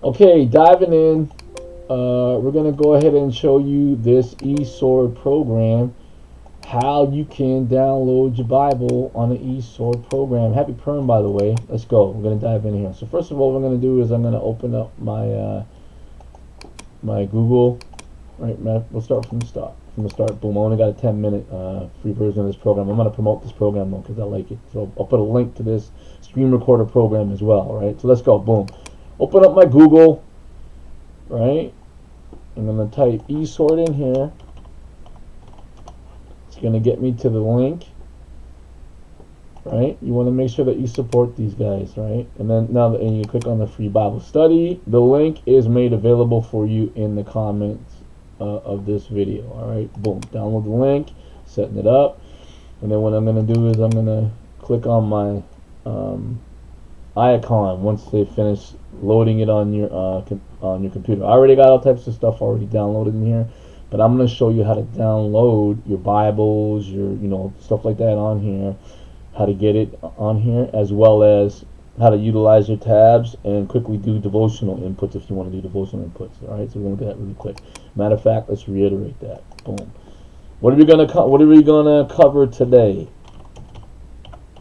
Okay, diving in, we're going to go ahead and show you this eSword program, how you can download your Bible on the eSword program. Happy Purim, by the way. Let's go. We're going to dive in here. So first of all, what I'm going to do is I'm going to open up my Google. Right, we'll start from the start. Boom. I only got a 10-minute free version of this program. I'm going to promote this program though because I like it. So I'll put a link to this screen recorder program as well. Right. So let's go. Boom. Open up my Google. Right. I'm going to type eSword in here. It's going to get me to the link. Right. You want to make sure that you support these guys. Right. And then and you click on the free Bible study. The link is made available for you in the comments of this video. Alright, boom, download the link, setting it up, and then what I'm going to do is I'm going to click on my icon once they finish loading it on your computer. I already got all types of stuff already downloaded in here, but I'm going to show you how to download your Bibles, your stuff like that on here, how to get it on here, as well as how to utilize your tabs and quickly do devotional inputs if you want to do devotional inputs. All right, so we're going to do that really quick. Matter of fact, let's reiterate that. Boom. What are we gonna cover today?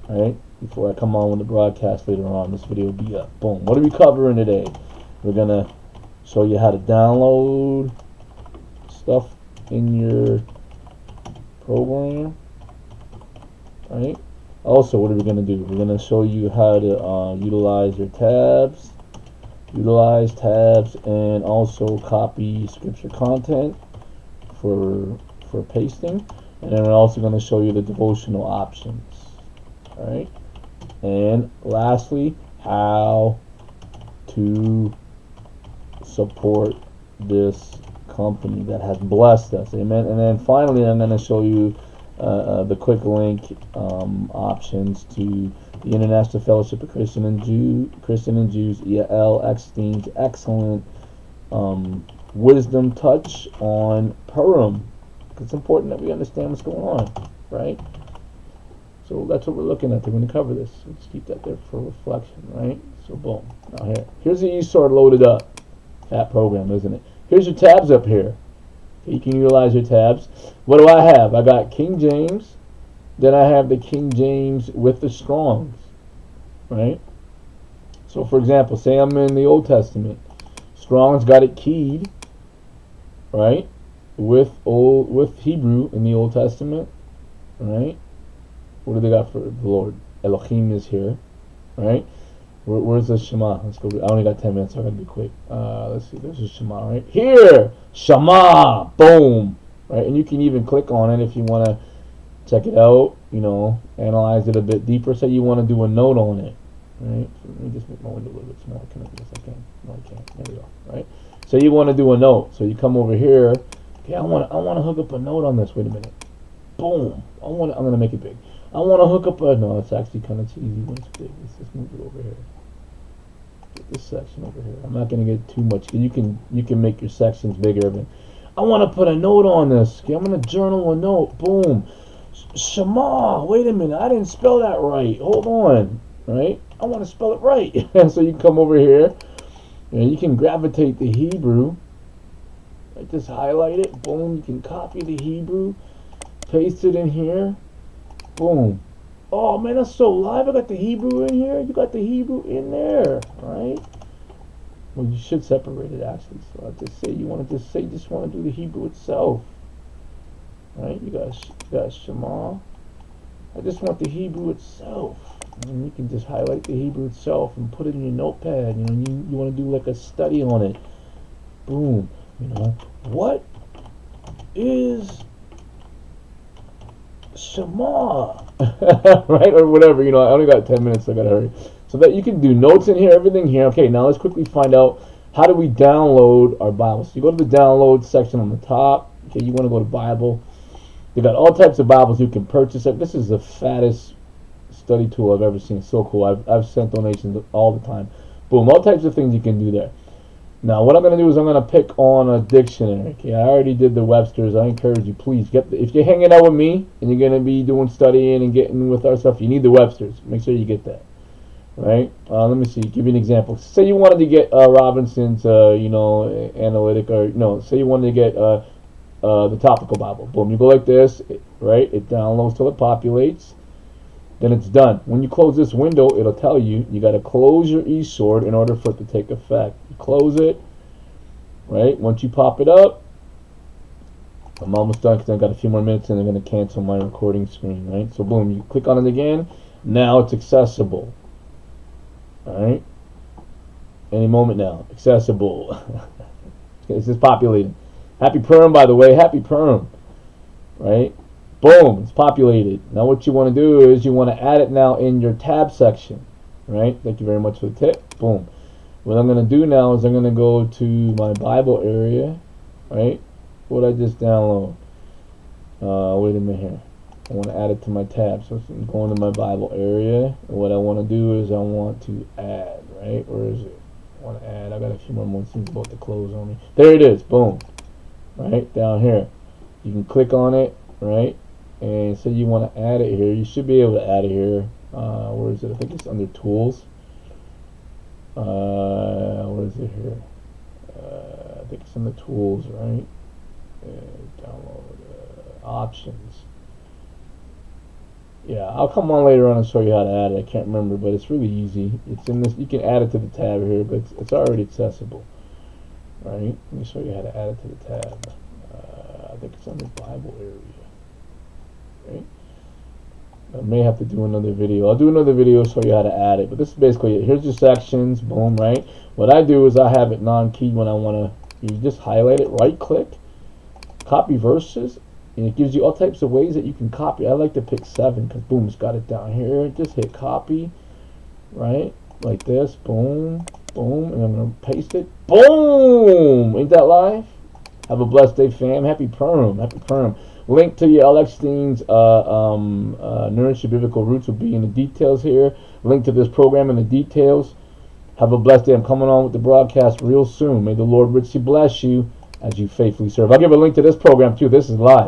All right, before I come on with the broadcast later on, this video will be up. Boom. What are we covering today? We're gonna show you how to download stuff in your program. All right. Also, what are we going to do? We're going to show you how to utilize tabs, and also copy scripture content for pasting. And then we're also going to show you the devotional options. All right. And lastly, how to support this company that has blessed us. Amen. And then finally, I'm going to show you the quick link options to the International Fellowship of Christian and Jews, Yale, Eckstein's excellent wisdom touch on Purim. It's important that we understand what's going on, right? So that's what we're looking at. We're going to cover this. Let's keep that there for reflection, right? So boom. Now here's the eSword loaded up. That program, isn't it? Here's your tabs up here. You can utilize your tabs. What do I have? I got King James. Then I have the King James with the Strongs. Right? So for example, say I'm in the Old Testament. Strong's got it keyed. Right? With Hebrew in the Old Testament. Right? What do they got for the Lord? Elohim is here. Right? Where's the Shema? Let's go. I only got 10 minutes, so I gotta be quick. Let's see. There's the Shema right here. Shema. Boom. Right, and you can even click on it if you want to check it out. Analyze it a bit deeper. Say you want to do a note on it. Right. So let me just make my window a little bit smaller. Can I do this? I can. No, I can't. There we go. Right. So you want to do a note. So you come over here. Okay, I want to hook up a note on this. Wait a minute. Boom. I'm gonna make it big. I want to hook up a. No, it's actually kind of cheesy when it's big. Let's just move it over here. Get this section over here. I'm not going to get too much. You can make your sections bigger. But I want to put a note on this. Okay, I'm going to journal a note. Boom. Shema. Wait a minute. I didn't spell that right. Hold on. Right? I want to spell it right. So you can come over here. And you can gravitate the Hebrew. Right, just highlight it. Boom. You can copy the Hebrew. Paste it in here. Boom. Oh man, that's so live. I got the Hebrew in here. You got the Hebrew in there, right? Well, you should separate it actually. So I just say you want to do the Hebrew itself, right? You got Shema. I just want the Hebrew itself, and you can just highlight the Hebrew itself and put it in your notepad. You want to do like a study on it. Boom. What is Shema, right, or whatever. I only got 10 minutes, so I gotta hurry. So that you can do notes in here, everything here. Okay, now let's quickly find out how do we download our Bibles. So you go to the download section on the top. Okay, you want to go to Bible. They got all types of Bibles you can purchase. This is the fattest study tool I've ever seen. It's so cool. I've sent donations all the time. Boom, all types of things you can do there. Now, what I'm going to do is I'm going to pick on a dictionary. Okay, I already did the Webster's. I encourage you, please, if you're hanging out with me and you're going to be doing studying and getting with our stuff, you need the Webster's. Make sure you get that. right? Let me see. Give you an example. Say you wanted to get Robinson's, analytic, or no. Say you wanted to get the topical Bible. Boom. You go like this, right? It downloads till it populates. Then it's done. When you close this window, it'll tell you got to close your eSword in order for it to take effect. You close it, right? Once you pop it up, I'm almost done because I've got a few more minutes and I'm going to cancel my recording screen, right? So boom, you click on it again. Now it's accessible. Alright? Any moment now. Accessible. This is populating. Happy Purim, by the way. Happy Purim. Right? Boom. It's populated. Now what you want to do is you want to add it now in your tab section. Right? Thank you very much for the tip. Boom. What I'm going to do now is I'm going to go to my Bible area. Right? What did I just download? Wait a minute here. I want to add it to my tab. So I'm going to my Bible area. And what I want to do is I want to add, right? Where is it? I want to add. I got a few more things about to close on me. There it is. Boom. Right? Down here. You can click on it, right? And so you want to add it here. You should be able to add it here. Where is it? I think it's under Tools. Where is it here? I think it's in the Tools, right? Download options. Yeah, I'll come on later on and show you how to add it. I can't remember, but it's really easy. It's in this. You can add it to the tab here, but it's already accessible. Right? Let me show you how to add it to the tab. I think it's on the Bible area. Right? I may have to do another video. I'll do another video show you how to add it. But this is basically it. Here's your sections. Boom. Right? What I do is I have it non-key when I want to. You just highlight it, right click, copy verses. And it gives you all types of ways that you can copy. I like to pick 7 because boom, it's got it down here. Just hit copy, right? Like this, boom, boom, and I'm gonna paste it. Boom! Ain't that live? Have a blessed day, fam. Happy Purim, happy Purim. Link to Yale Eckstein's Nourish Your Biblical Roots will be in the details here. Link to this program in the details. Have a blessed day. I'm coming on with the broadcast real soon. May the Lord richly bless you as you faithfully serve. I'll give a link to this program too. This is live.